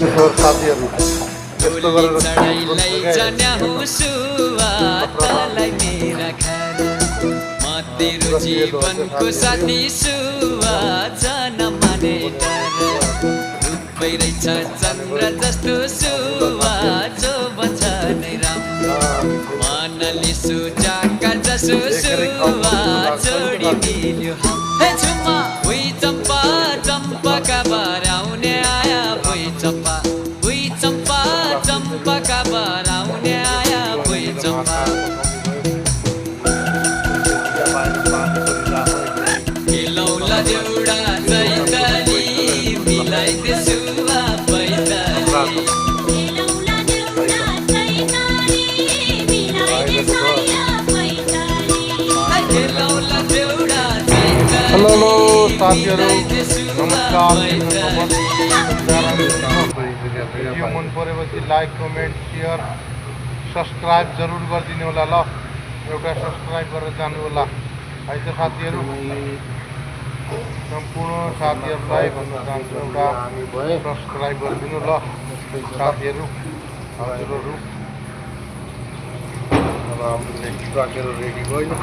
किशोर साथीहरू यस्तो गरेर चढाइलाई जन्याउ सुवातलाई मेरा घर म तेरो जीवनको साथी सुवा जन माने डर रूपै रहेछ चन्द्र जस्तो सुवा जो भन्छ नै राम्रो मनले सुजाका जसो सुवा जोडी मिल्यो हे झुम्मा उही चम्पा चम्पाका बराउने आया भुइँ चम्पा चम्पाका बराउने आया भुइँ चम्पा खेलौला देउडा चैताली मिलाइदे सुवा पैताली खेलौला देउडा हेलो साथीहरू नमस्कार भिडियो मन परेपछि लाइक कमेन्ट सेयर सब्सक्राइब जरुर गरिदिनु होला ल एउटा सब्सक्राइब गरेर जानु होला है त साथीहरू सम्पूर्ण साथीहरूलाई भन्न चाहन्छु एउटा सब्सक्राइब गरिदिनु ल साथीहरू हजुरहरू अब हाम्रो नेक्स्ट राखेर रेडी भयो